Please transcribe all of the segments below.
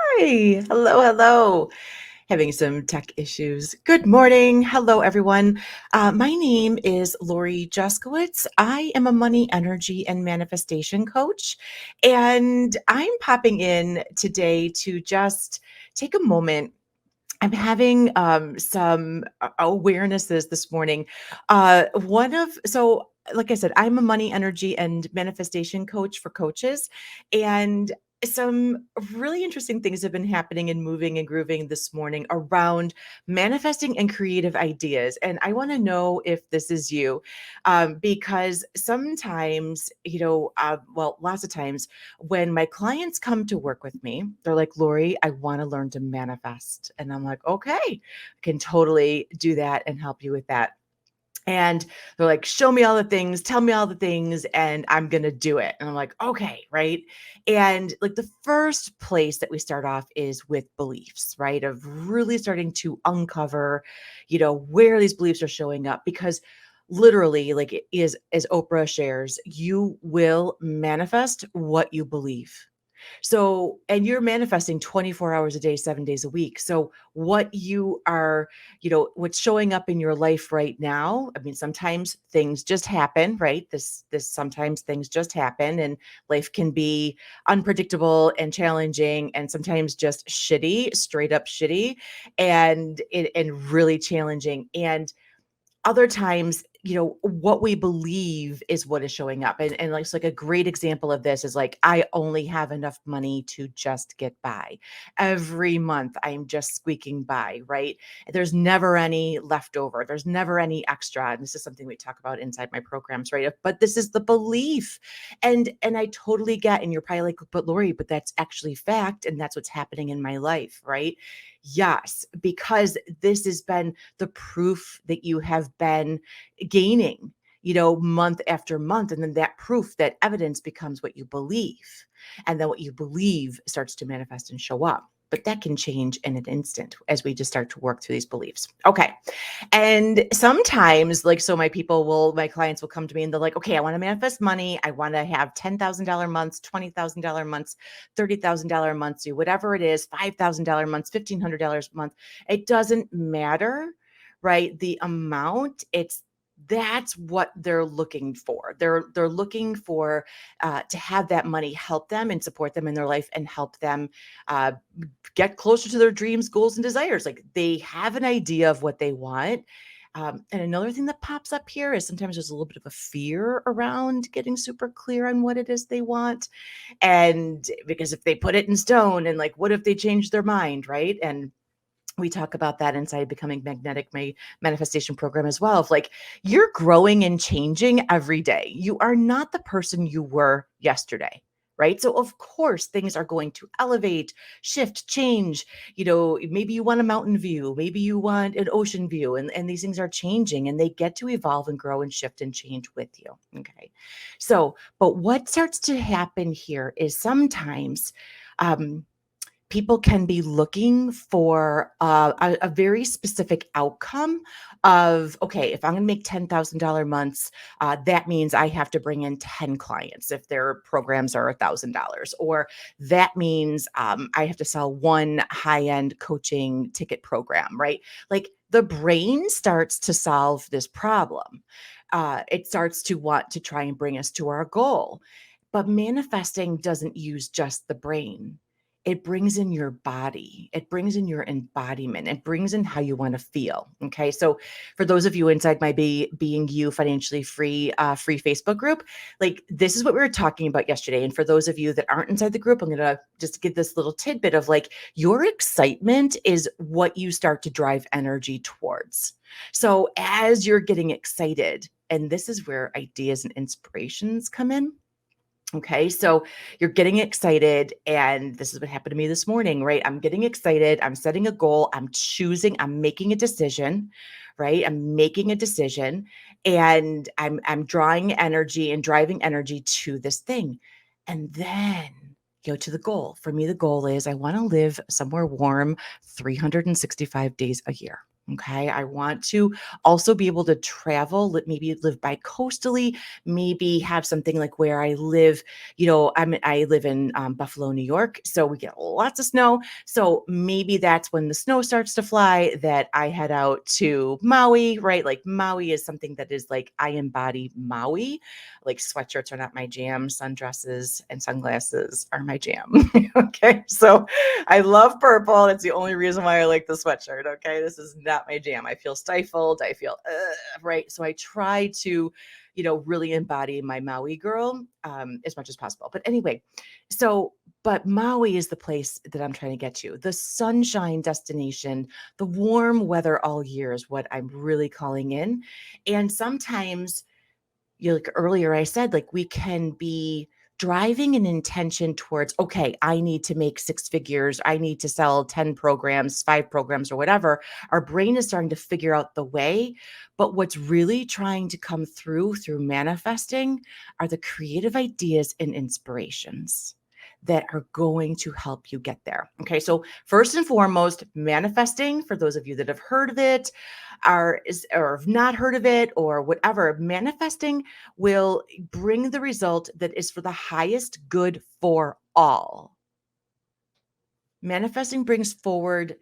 Hi. Hello, hello. Having some tech issues. Good morning. Hello, everyone. My name is Lori Juskowitz. I am a money, energy, and manifestation coach. And I'm popping in today to just take a moment. I'm having some awarenesses this morning. Like I said, I'm a money, energy, and manifestation coach for coaches. And some really interesting things have been happening and moving and grooving this morning around manifesting and creative ideas. And I want to know if this is you, because sometimes, lots of times, when my clients come to work with me, they're like, Lori, I want to learn to manifest. And I'm like, okay, I can totally do that and help you with that. And they're like, show me all the things, tell me all the things, and I'm going to do it. And I'm like, okay, right. And like the first place that we start off is with beliefs, right? Of really starting to uncover, where these beliefs are showing up because literally like it is as Oprah shares, you will manifest what you believe. So, and you're manifesting 24 hours a day, 7 days a week. So, what you are, what's showing up in your life right now, I mean, sometimes things just happen, right? Sometimes things just happen and life can be unpredictable and challenging and sometimes just shitty, straight up shitty and really challenging. And other times, what we believe is what is showing up. And like a great example of this is like, I only have enough money to just get by. Every month I'm just squeaking by, right? There's never any leftover. There's never any extra. And this is something we talk about inside my programs, right? But this is the belief. And I totally get, and you're probably like, but Lori, but that's actually fact. And that's what's happening in my life, right? Yes, because this has been the proof that you have been gaining, month after month. And then that proof, that evidence becomes what you believe. And then what you believe starts to manifest and show up. But that can change in an instant as we just start to work through these beliefs. Okay. And sometimes, my clients will come to me and they're like, okay, I want to manifest money. I want to have $10,000 months, $20,000 months, $30,000 months, whatever it is, $5,000 months, $1,500 a month. It doesn't matter, right? The amount, that's what they're looking for. They're looking for to have that money help them and support them in their life and help them uh, get closer to their dreams, goals, and desires. Like they have an idea of what they want. And another thing that pops up here is sometimes there's a little bit of a fear around getting super clear on what it is they want. And because if they put it in stone and like, what if they change their mind, right? And we talk about that inside Becoming Magnetic, my manifestation program as well. Of like, you're growing and changing every day. You are not the person you were yesterday, right? So, of course, things are going to elevate, shift, change. Maybe you want a mountain view, maybe you want an ocean view, and these things are changing and they get to evolve and grow and shift and change with you. Okay. So, but what starts to happen here is sometimes, um, people can be looking for a very specific outcome of, okay, if I'm going to make $10,000 months, that means I have to bring in 10 clients if their programs are $1,000, or that means I have to sell one high-end coaching ticket program, right? Like the brain starts to solve this problem. It starts to want to try and bring us to our goal. But manifesting doesn't use just the brain. It brings in your body. It brings in your embodiment. It brings in how you want to feel. Okay. So for those of you inside my Being You Financially Free free Facebook group, like this is what we were talking about yesterday. And for those of you that aren't inside the group, I'm going to just give this little tidbit of like, your excitement is what you start to drive energy towards. So as you're getting excited, and this is where ideas and inspirations come in. Okay, so you're getting excited, and this is what happened to me this morning, right? I'm getting excited. I'm setting a goal. I'm making a decision, right? I'm making a decision, and I'm drawing energy and driving energy to this thing. And then go to the goal. For me, the goal is I want to live somewhere warm 365 days a year. Okay. I want to also be able to travel, maybe live bi coastally, maybe have something like where I live. I live in Buffalo, New York. So we get lots of snow. So maybe that's when the snow starts to fly that I head out to Maui, right? Like Maui is something that is like I embody Maui. Like sweatshirts are not my jam, sundresses and sunglasses are my jam. Okay. So I love purple. That's the only reason why I like the sweatshirt. Okay. This is not my jam. I feel stifled. I feel, right. So I try to, really embody my Maui girl as much as possible. But anyway, but Maui is the place that I'm trying to get to. The sunshine destination, the warm weather all year is what I'm really calling in. And sometimes, like earlier I said, like we can be driving an intention towards, okay, I need to make six figures. I need to sell 10 programs, five programs, or whatever. Our brain is starting to figure out the way. But what's really trying to come through manifesting are the creative ideas and inspirations that are going to help you get there. Okay. So first and foremost, manifesting, for those of you that have heard of it, or have not heard of it or whatever, manifesting will bring the result that is for the highest good for all. Manifesting brings forward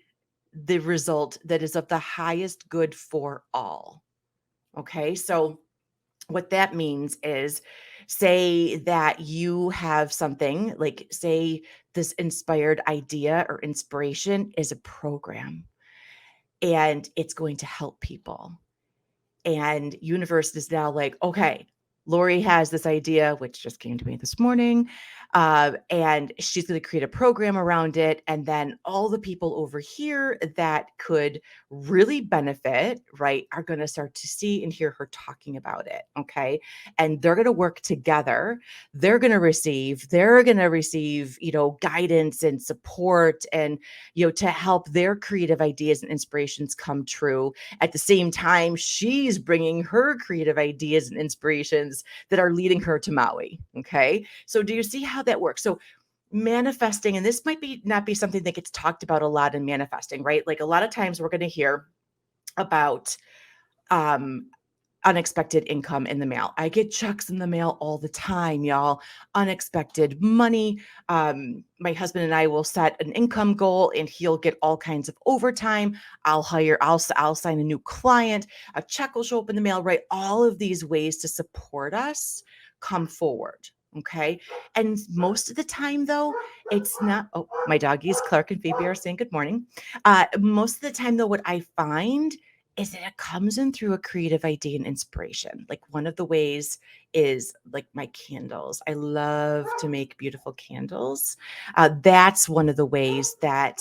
the result that is of the highest good for all. Okay. So, what that means is, say that you have something like, say, this inspired idea or inspiration is a program and it's going to help people. And universe is now like, okay, Lori has this idea, which just came to me this morning, and she's going to create a program around it. And then all the people over here that could really benefit, right, are going to start to see and hear her talking about it. Okay. And they're going to work together. They're going to receive, guidance and support and, to help their creative ideas and inspirations come true. At the same time, she's bringing her creative ideas and inspirations that are leading her to Maui. Okay. So, do you see how that works? So, manifesting, and this might be not be something that gets talked about a lot in manifesting, right? Like a lot of times we're going to hear about um, unexpected income in the mail. I get checks in the mail all the time, y'all. Unexpected money. My husband and I will set an income goal and he'll get all kinds of overtime. I'll sign a new client. A check will show up in the mail, right? All of these ways to support us come forward. Okay. And most of the time, though, it's not. Oh, my doggies, Clark and Phoebe, are saying good morning. Most of the time, though, what I find is that it comes in through a creative idea and inspiration. Like one of the ways is like my candles. I love to make beautiful candles. That's one of the ways that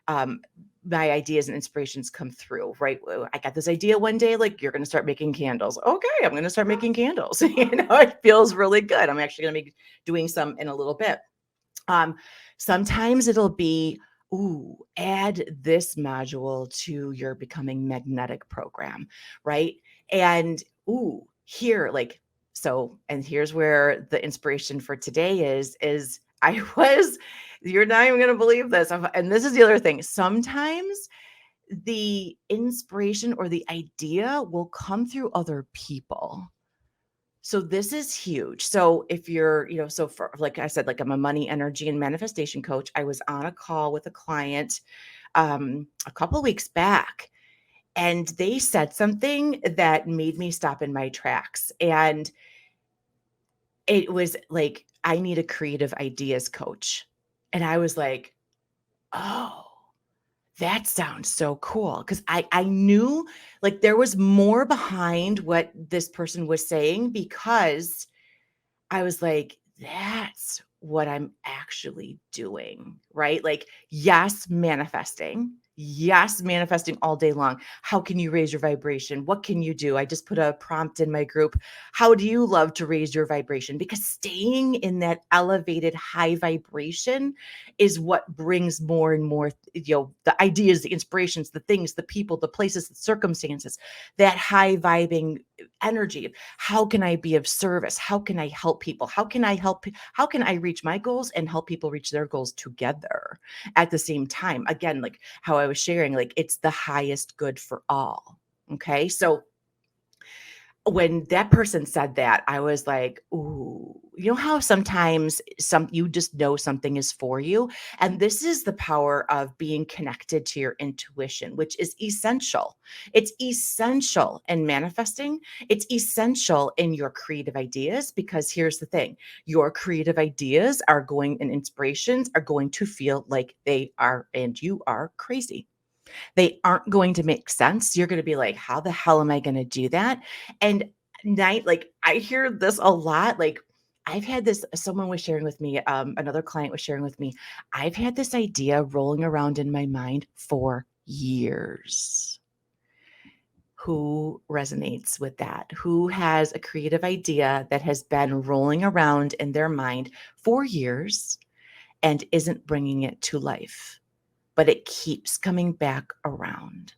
um, my ideas and inspirations come through, right? I got this idea one day, like you're going to start making candles. Okay, I'm going to start making candles. It feels really good. I'm actually going to be doing some in a little bit. Um, Sometimes it'll be, ooh, add this module to your Becoming Magnetic program, right? And ooh, here, like, so, and here's where the inspiration for today is I was, you're not even going to believe this. And this is the other thing. Sometimes the inspiration or the idea will come through other people. So this is huge. So if you're, so for, like I said, like I'm a money, energy, and manifestation coach. I was on a call with a client a couple of weeks back, and they said something that made me stop in my tracks. And it was like, I need a creative ideas coach. And I was like, oh, that sounds so cool. Because I knew like there was more behind what this person was saying, because I was like, that's what I'm actually doing, right? Like, yes, manifesting. Yes, manifesting all day long. How can you raise your vibration? What can you do? I just put a prompt in my group. How do you love to raise your vibration? Because staying in that elevated high vibration is what brings more and more, the ideas, the inspirations, the things, the people, the places, the circumstances, that high vibing energy. How can I be of service? How can I help people? How can I reach my goals and help people reach their goals together at the same time? Again, like how I was sharing, like, it's the highest good for all. Okay. So when that person said that, I was like, "Ooh," you know how sometimes you just know something is for you? And this is the power of being connected to your intuition, which is essential. It's essential in manifesting. It's essential in your creative ideas because here's the thing, your creative ideas are going and inspirations are going to feel like they are and you are crazy. They aren't going to make sense. You're gonna be like, "How the hell am I gonna do that?" And I hear this a lot, like, I've had this someone was sharing with me, another client was sharing with me, "I've had this idea rolling around in my mind for years." Who resonates with that? Who has a creative idea that has been rolling around in their mind for years and isn't bringing it to life, but it keeps coming back around?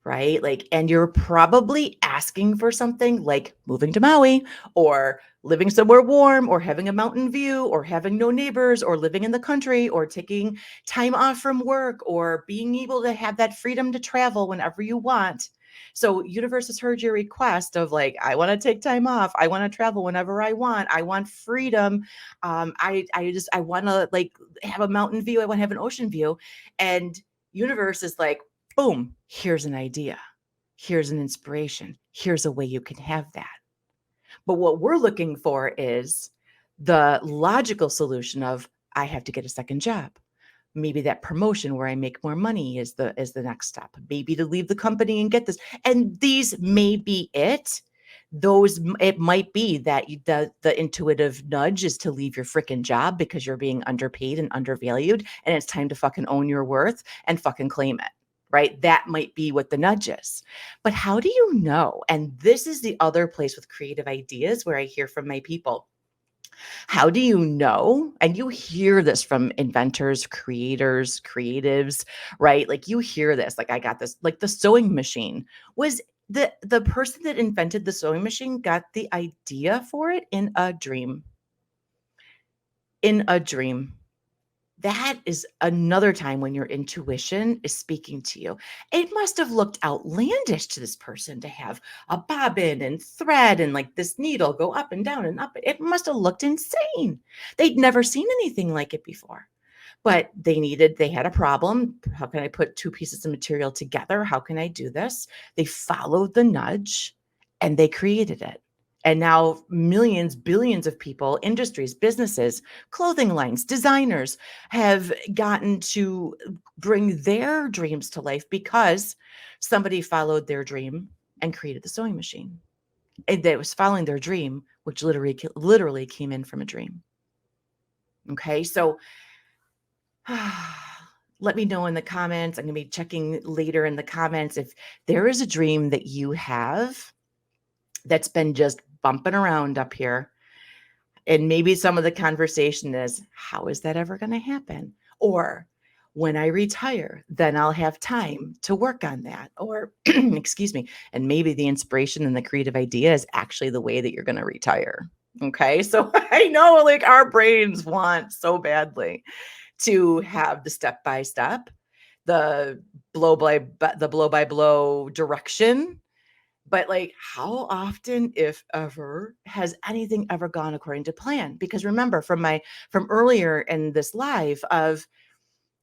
Right? Like, and you're probably asking for something like moving to Maui or living somewhere warm or having a mountain view or having no neighbors or living in the country or taking time off from work or being able to have that freedom to travel whenever you want. So universe has heard your request of like, I want to take time off. I want to travel whenever I want. I want freedom. I want to like have a mountain view. I want to have an ocean view. And universe is like, boom, here's an idea. Here's an inspiration. Here's a way you can have that. But what we're looking for is the logical solution of I have to get a second job. Maybe that promotion where I make more money is the next step. Maybe to leave the company and get this. And these may be it. It might be that the intuitive nudge is to leave your freaking job because you're being underpaid and undervalued and it's time to fucking own your worth and fucking claim it. Right? That might be what the nudge is. But how do you know? And this is the other place with creative ideas where I hear from my people. How do you know? And you hear this from inventors, creators, creatives, right? Like you hear this, like I got this, like the sewing machine was the person that invented the sewing machine got the idea for it in a dream. In a dream. That is another time when your intuition is speaking to you. It must have looked outlandish to this person to have a bobbin and thread and like this needle go up and down and up. It must have looked insane. They'd never seen anything like it before. But they had a problem. How can I put two pieces of material together? How can I do this? They followed the nudge and they created it. And now millions, billions of people, industries, businesses, clothing lines, designers have gotten to bring their dreams to life because somebody followed their dream and created the sewing machine. And that was following their dream, which literally came in from a dream. Okay. So let me know in the comments. I'm going to be checking later in the comments if there is a dream that you have that's been just bumping around up here. And maybe some of the conversation is, how is that ever going to happen? Or when I retire, then I'll have time to work on that. Or, excuse me, and maybe the inspiration and the creative idea is actually the way that you're going to retire. Okay. So I know like our brains want so badly to have the step by step, the blow by blow direction. But like, how often, if ever, has anything ever gone according to plan? Because remember from earlier in this live of,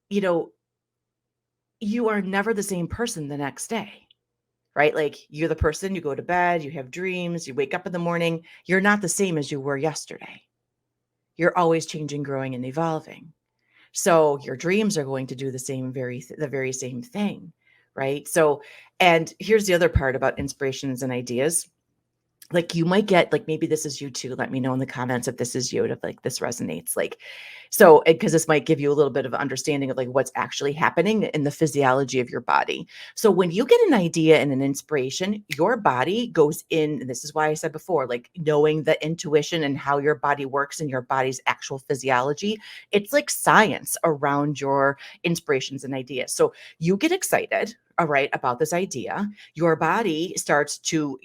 you know, you are never the same person the next day, right? Like you're the person, you go to bed, you have dreams, you wake up in the morning, you're not the same as you were yesterday. You're always changing, growing, and evolving. So your dreams are going to do the very same thing, right? So, and here's the other part about inspirations and ideas. Like you might get like maybe this is you too. Let me know in the comments if this is you, if like this resonates. Like, so because this might give you a little bit of understanding of like what's actually happening in the physiology of your body. So when you get an idea and an inspiration, your body goes in, and this is why I said before, like knowing the intuition and how your body works and your body's actual physiology, it's like science around your inspirations and ideas. So you get excited, right, about this idea, your body starts to,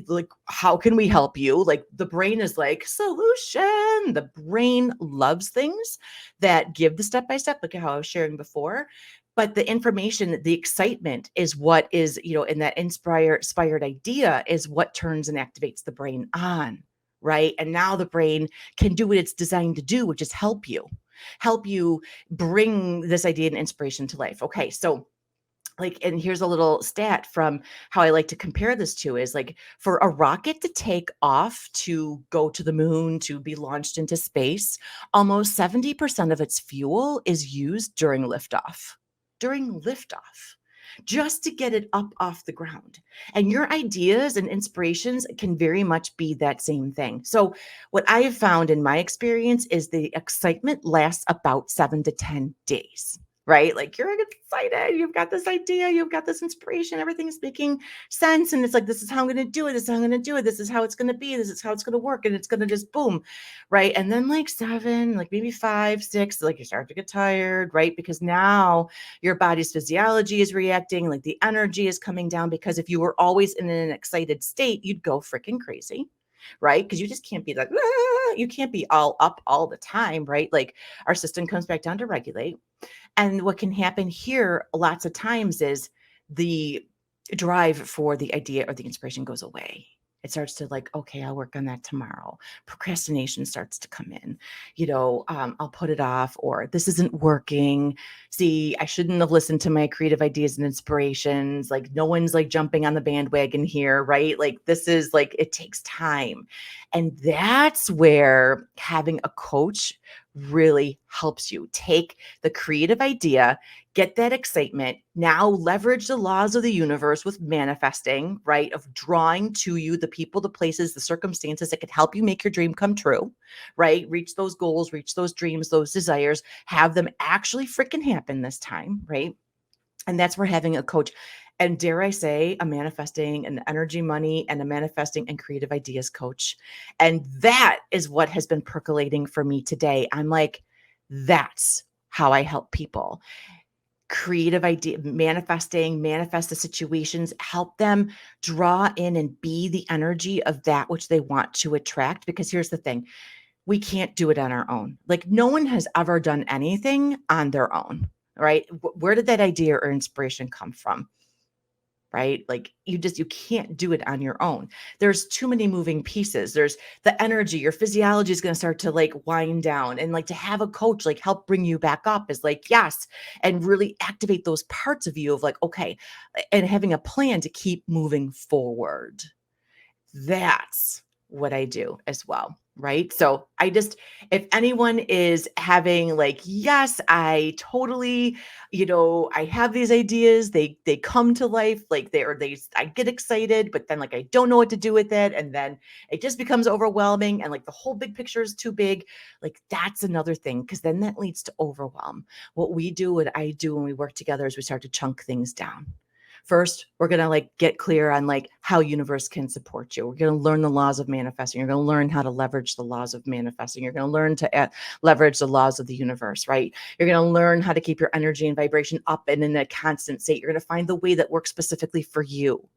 like, how can we help you? Like the brain is like, solution. The brain loves things that give the step by step, like how I was sharing before. But the information, the excitement is what is, in that inspired idea is what turns and activates the brain on. Right. And now the brain can do what it's designed to do, which is help you bring this idea and inspiration to life. Okay. So, like, and here's a little stat from how I like to compare this to is like for a rocket to take off to go to the moon, to be launched into space, almost 70% of its fuel is used during liftoff. During liftoff, just to get it up off the ground. And your ideas and inspirations can very much be that same thing. So, what I have found in my experience is the excitement lasts about 7 to 10 days, right? Like you're excited, you've got this idea, you've got this inspiration, everything is making sense. And it's like, this is how I'm going to do it. This is how I'm going to do it. This is how it's going to be. This is how it's going to work. And it's going to just boom, right? And then like 7, like maybe 5, 6, like you start to get tired, right? Because now your body's physiology is reacting, like the energy is coming down. Because if you were always in an excited state, you'd go freaking crazy, right? Because you just can't be like, you can't be all up all the time, right? Like our system comes back down to regulate. And what can happen here lots of times is the drive for the idea or the inspiration goes away. It starts to like, okay, I'll work on that tomorrow. Procrastination starts to come in. I'll put it off, or this isn't working. See, I shouldn't have listened to my creative ideas and inspirations. Like, no one's like jumping on the bandwagon here, right? Like, this is like, it takes time. And that's where having a coach really helps you take the creative idea, get that excitement, now leverage the laws of the universe with manifesting, right? Of drawing to you the people, the places, the circumstances that could help you make your dream come true, right? Reach those goals, reach those dreams, those desires, have them actually freaking happen this time, right? And that's where having a coach, and dare I say, a manifesting and energy money and a manifesting and creative ideas coach. And that is what has been percolating for me today. I'm like, that's how I help people. Creative idea, manifest the situations, help them draw in and be the energy of that which they want to attract. Because here's the thing, we can't do it on our own. Like no one has ever done anything on their own, right? Where did that idea or inspiration come from? Right? Like you can't do it on your own. There's too many moving pieces. There's the energy, your physiology is going to start to like wind down, and like to have a coach like help bring you back up is like, yes, and really activate those parts of you of like, okay, and having a plan to keep moving forward. That's what I do as well. Right. So if anyone is having like, yes, I totally, I have these ideas, they come to life, like I get excited, but then like, I don't know what to do with it. And then it just becomes overwhelming. And like the whole big picture is too big. Like that's another thing. Cause then that leads to overwhelm. What I do when we work together is we start to chunk things down. First, we're going to like get clear on like how universe can support you. We're going to learn the laws of manifesting. You're going to learn how to leverage the laws of manifesting. You're going to learn to leverage the laws of the universe, right? You're going to learn how to keep your energy and vibration up and in a constant state. You're going to find the way that works specifically for you,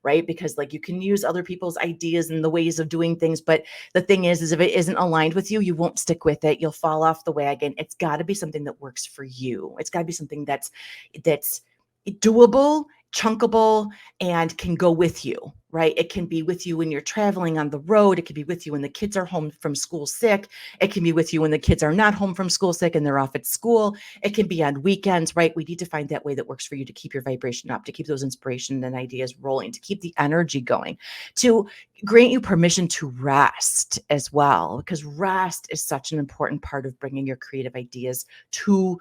right? Because like you can use other people's ideas and the ways of doing things, but the thing is if it isn't aligned with you, you won't stick with it. You'll fall off the wagon. It's got to be something that works for you. It's got to be something that's doable, chunkable, and can go with you, right? It can be with you when you're traveling on the road. It can be with you when the kids are home from school sick. It can be with you when the kids are not home from school sick and they're off at school. It can be on weekends, right? We need to find that way that works for you to keep your vibration up, to keep those inspiration and ideas rolling, to keep the energy going, to grant you permission to rest as well, because rest is such an important part of bringing your creative ideas to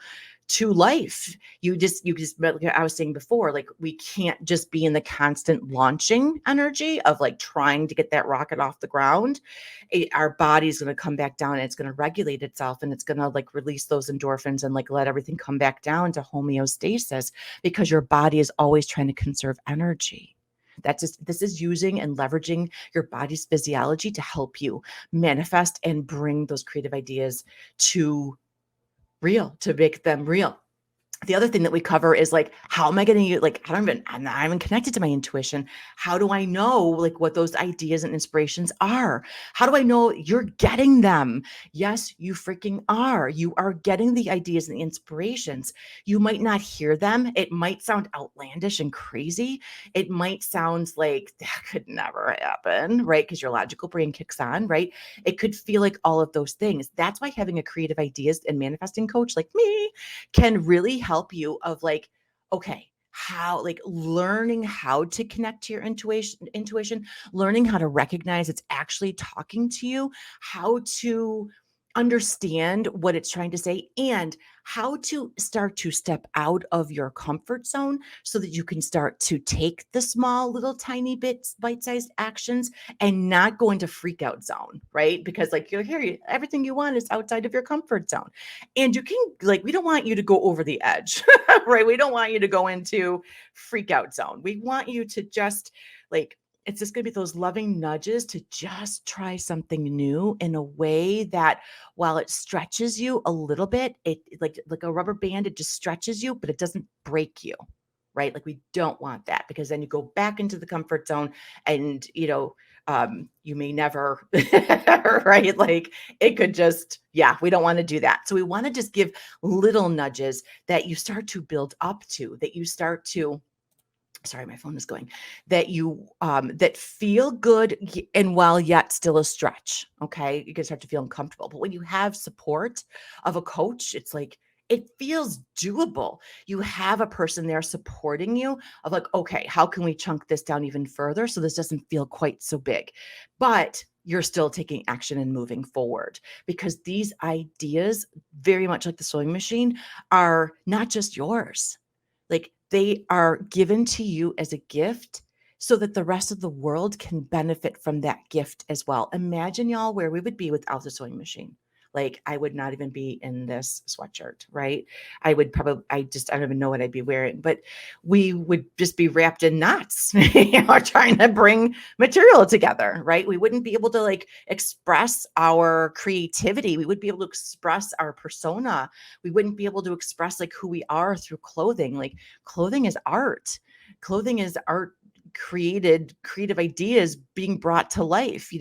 life. You just like I was saying before, like we can't just be in the constant launching energy of like trying to get that rocket off the ground. Our body's going to come back down and it's going to regulate itself, and it's going to like release those endorphins and like let everything come back down to homeostasis, because your body is always trying to conserve energy. This is using and leveraging your body's physiology to help you manifest and bring those creative ideas to make them real. The other thing that we cover is like, how am I going to use, like, I'm not even connected to my intuition. How do I know like what those ideas and inspirations are? How do I know you're getting them? Yes, you freaking are. You are getting the ideas and the inspirations. You might not hear them. It might sound outlandish and crazy. It might sound like that could never happen, right? Because your logical brain kicks on, right? It could feel like all of those things. That's why having a creative ideas and manifesting coach like me can really help you of like, okay, how, like, learning how to connect to your intuition, learning how to recognize it's actually talking to you, how to understand what it's trying to say, and how to start to step out of your comfort zone so that you can start to take the small little tiny bits bite-sized actions and not go into freak out zone, right? Because like you'll hear everything you want is outside of your comfort zone. And you can, like, we don't want you to go over the edge, right? We don't want you to go into freak out zone. We want you to just like, it's just going to be those loving nudges to just try something new in a way that while it stretches you a little bit, it like a rubber band, it just stretches you, but it doesn't break you. Right. Like we don't want that because then you go back into the comfort zone and, you may never, right? Like it could just, yeah, we don't want to do that. So we want to just give little nudges that you start to build up to, that you start to, sorry, my phone is going, that you, that feel good and while yet still a stretch. Okay. You can start to feel uncomfortable. But when you have support of a coach, it's like, it feels doable. You have a person there supporting you of like, okay, how can we chunk this down even further so this doesn't feel quite so big? But you're still taking action and moving forward because these ideas, very much like the sewing machine, are not just yours. Like they are given to you as a gift so that the rest of the world can benefit from that gift as well. Imagine y'all where we would be without the sewing machine. Like I would not even be in this sweatshirt, right? I would probably, I don't even know what I'd be wearing, but we would just be wrapped in knots, trying to bring material together, right? We wouldn't be able to like express our creativity. We would be able to express our persona. We wouldn't be able to express like who we are through clothing. Like clothing is art. Clothing is art, created creative ideas being brought to life,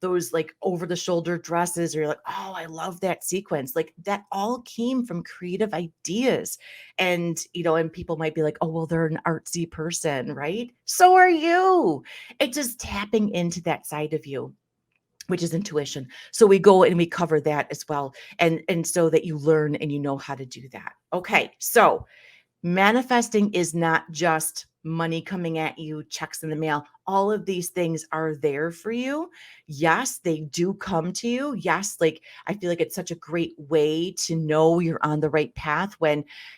those like over the shoulder dresses, or you're like, oh, I love that sequence. Like that all came from creative ideas. And people might be like, oh, well, they're an artsy person, right? So are you. It's just tapping into that side of you, which is intuition. So we go and we cover that as well. And so that you learn and you know how to do that. Okay. So manifesting is not just money coming at you, checks in the mail. All of these things are there for you. Yes, they do come to you. Yes, like I feel like it's such a great way to know you're on the right path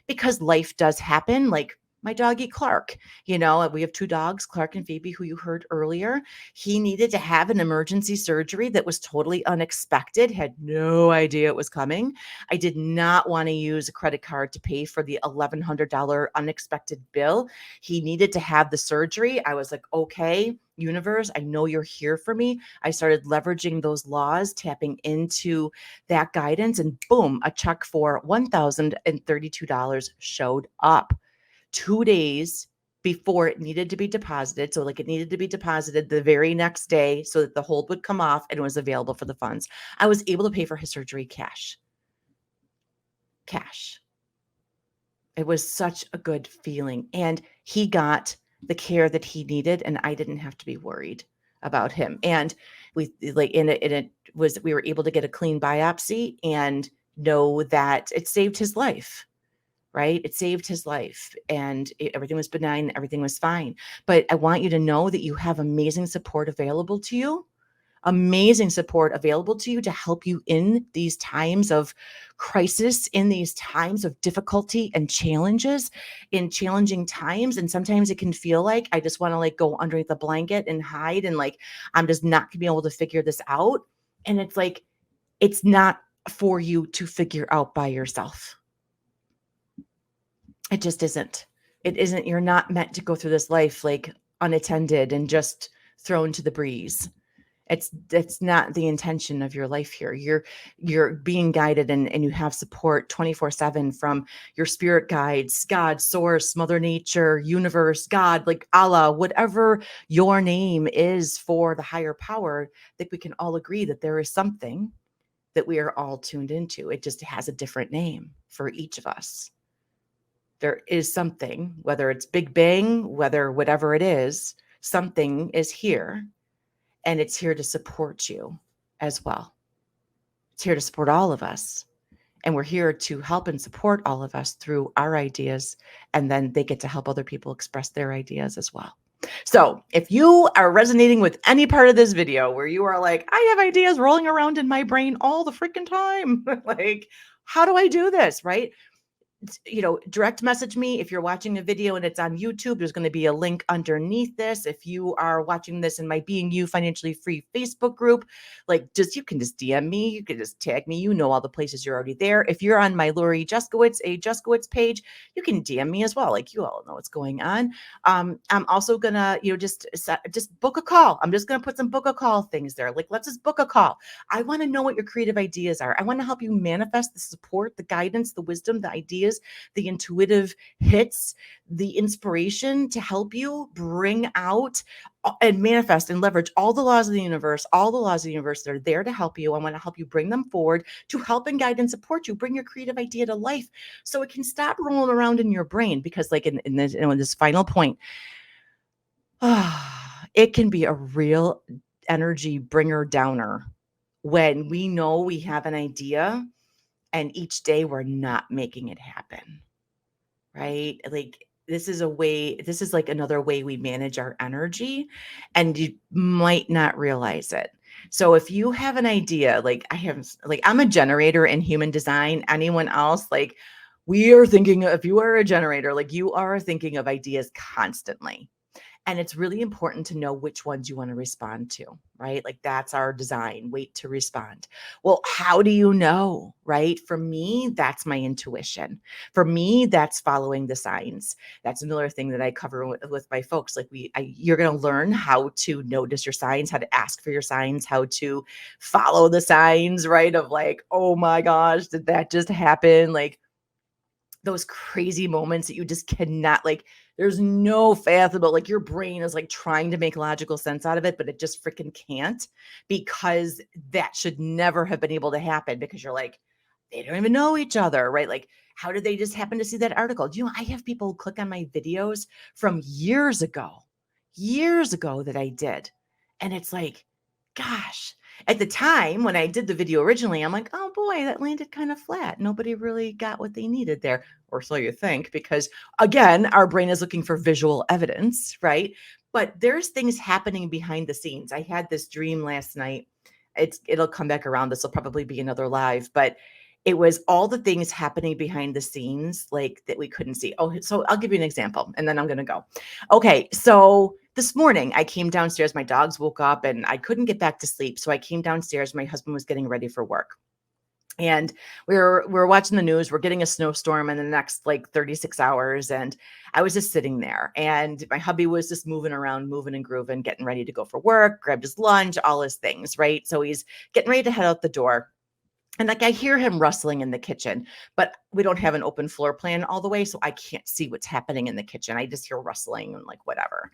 because life does happen. Like my doggy Clark, we have two dogs, Clark and Phoebe, who you heard earlier. He needed to have an emergency surgery that was totally unexpected, had no idea it was coming. I did not want to use a credit card to pay for the $1,100 unexpected bill. He needed to have the surgery. I was like, okay, universe, I know you're here for me. I started leveraging those laws, tapping into that guidance, and boom, a check for $1,032 showed up 2 days before it needed to be deposited. So like it needed to be deposited the very next day so that the hold would come off and was available for the funds. I was able to pay for his surgery cash. It was such a good feeling. And he got the care that he needed, and I didn't have to be worried about him. And we were able to get a clean biopsy and know that it saved his life. Right? It saved his life and everything was benign. Everything was fine. But I want you to know that you have amazing support available to you, to help you in these times of crisis, in these times of difficulty and challenges, in challenging times. And sometimes it can feel like I just want to like go underneath the blanket and hide and like, I'm just not going to be able to figure this out. And it's like, it's not for you to figure out by yourself. It just isn't. It isn't. You're not meant to go through this life like unattended and just thrown to the breeze. It's not the intention of your life here. You're being guided, and you have support 24/7 from your spirit guides, God, source, mother nature, universe, God, like Allah, whatever your name is for the higher power. I think we can all agree that there is something that we are all tuned into. It just has a different name for each of us. There is something, whether it's Big Bang, whether whatever it is, something is here, and it's here to support you as well. It's here to support all of us. And we're here to help and support all of us through our ideas. And then they get to help other people express their ideas as well. So if you are resonating with any part of this video where you are like, I have ideas rolling around in my brain all the freaking time, like, how do I do this? Right? Direct message me. If you're watching a video and it's on YouTube, there's going to be a link underneath this. If you are watching this in my Being You Financially Free Facebook group, you can just DM me. You can just tag me. You know all the places, you're already there. If you're on my Lori Juskowitz, a Juskowitz page, you can DM me as well. Like, you all know what's going on. I'm also gonna, just book a call. I'm just gonna put some book a call things there. Like, let's just book a call. I want to know what your creative ideas are. I want to help you manifest the support, the guidance, the wisdom, the ideas, the intuitive hits, the inspiration to help you bring out and manifest and leverage all the laws of the universe. All the laws of the universe, they're there to help you. I want to help you bring them forward to help and guide and support you. Bring your creative idea to life so it can stop rolling around in your brain. Because in this final point, it can be a real energy bringer downer when we know we have an idea and each day we're not making it happen, right? Like, this is like another way we manage our energy, and you might not realize it. So if you have an idea, I'm a generator in human design. Anyone else, if you are a generator, you are thinking of ideas constantly. And it's really important to know which ones you want to respond to, right? Like, that's our design, wait to respond. Well, how do you know, right? For me, that's my intuition. For me, that's following the signs. That's another thing that I cover with my folks. You're going to learn how to notice your signs, how to ask for your signs, how to follow the signs, right? Of like, oh my gosh, did that just happen? Like, those crazy moments that you just cannot, there's no fathomable, your brain is trying to make logical sense out of it, but it just freaking can't, because that should never have been able to happen, because you're like, they don't even know each other, right? Like, how did they just happen to see that article? Do you know, I have people click on my videos from years ago that I did. And it's like, gosh, at the time when I did the video originally, I'm like, oh boy, that landed kind of flat. Nobody really got what they needed there, or so you think, because again, our brain is looking for visual evidence, right? But there's things happening behind the scenes. I had this dream last night. It'll come back around. This will probably be another live, but it was all the things happening behind the scenes, that we couldn't see. Oh, so I'll give you an example and then I'm going to go. Okay. So this morning I came downstairs, my dogs woke up and I couldn't get back to sleep. So I came downstairs, my husband was getting ready for work. And we're watching the news. We're getting a snowstorm in the next 36 hours. And I was just sitting there, and my hubby was just moving around, moving and grooving, getting ready to go for work, grabbed his lunch, all his things, right? So he's getting ready to head out the door. And I hear him rustling in the kitchen, but we don't have an open floor plan all the way, so I can't see what's happening in the kitchen. I just hear rustling and whatever.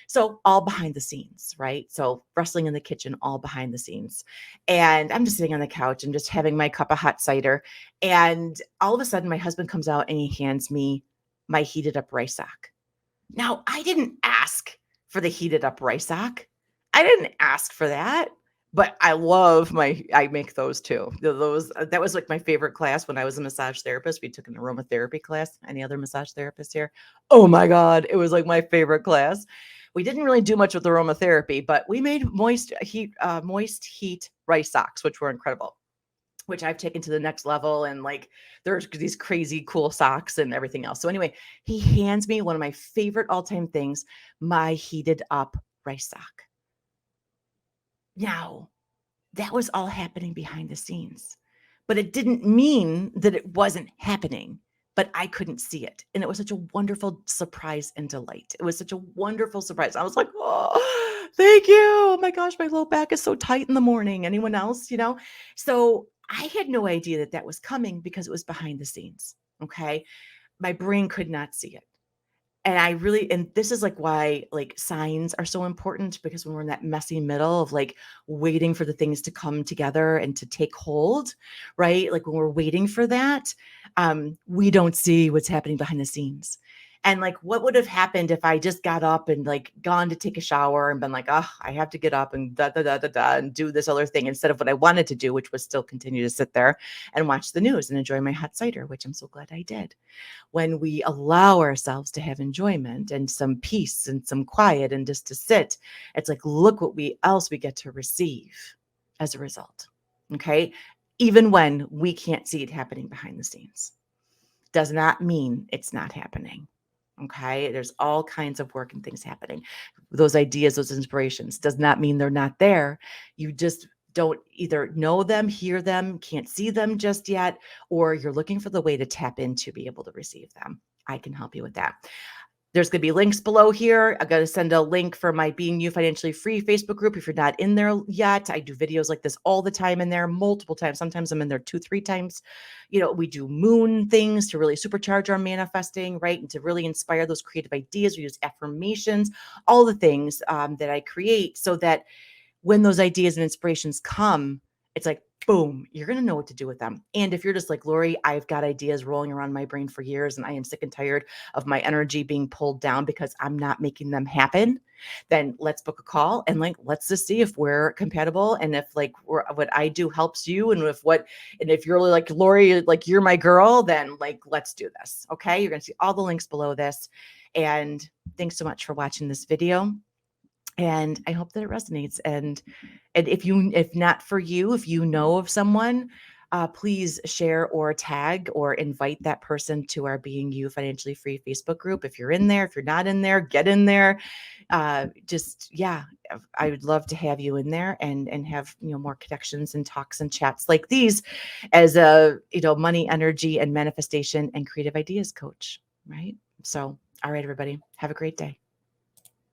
So all behind the scenes, right? So rustling in the kitchen, all behind the scenes. And I'm just sitting on the couch and just having my cup of hot cider. And all of a sudden my husband comes out and he hands me my heated up rice sock. Now, I didn't ask for the heated up rice sock. I didn't ask for that. But I make those too. That was my favorite class when I was a massage therapist. We took an aromatherapy class. Any other massage therapists here? Oh my God. It was my favorite class. We didn't really do much with aromatherapy, but we made moist heat rice socks, which were incredible, which I've taken to the next level. And there's these crazy cool socks and everything else. So anyway, he hands me one of my favorite all-time things, my heated up rice sock. Now, that was all happening behind the scenes, but it didn't mean that it wasn't happening, but I couldn't see it. And it was such a wonderful surprise and delight. It was such a wonderful surprise. I was like, oh, Thank you. Oh my gosh, my low back is so tight in the morning. Anyone else, So I had no idea that that was coming because it was behind the scenes. Okay. My brain could not see it. And this is like why like signs are so important, because when we're in that messy middle of like waiting for the things to come together and to take hold, right? Like when we're waiting for that, we don't see what's happening behind the scenes. And like, what would have happened if I just got up and like gone to take a shower and been like, oh, I have to get up and da da da da da and do this other thing instead of what I wanted to do, which was still continue to sit there and watch the news and enjoy my hot cider, which I'm so glad I did. When we allow ourselves to have enjoyment and some peace and some quiet and just to sit, it's like, look what else we get to receive as a result. Okay. Even when we can't see it happening behind the scenes, does not mean it's not happening. Okay. There's all kinds of work and things happening. Those ideas, those inspirations does not mean they're not there. You just don't either know them, hear them, can't see them just yet, or you're looking for the way to tap in to be able to receive them. I can help you with that. There's going to be links below here. I'm going to send a link for my Being You Financially Free Facebook group. If you're not in there yet, I do videos like this all the time in there, multiple times. Sometimes I'm in there 2-3 times. We do moon things to really supercharge our manifesting, right? And to really inspire those creative ideas. We use affirmations, all the things that I create so that when those ideas and inspirations come, it's like, boom, you're going to know what to do with them. And if you're just like, Lori, I've got ideas rolling around my brain for years and I am sick and tired of my energy being pulled down because I'm not making them happen, then let's book a call and like, let's just see if we're compatible. And if like what I do helps you. And if you're like, Lori, like you're my girl, then like, let's do this. Okay. You're going to see all the links below this. And thanks so much for watching this video. And I hope that it resonates. And if not for you, if you know of someone, please share or tag or invite that person to our Being You Financially Free Facebook group. If you're in there, if you're not in there, get in there. Yeah, I would love to have you in there and have, more connections and talks and chats like these as a, money, energy and manifestation and creative ideas coach. Right. So, all right, everybody, have a great day.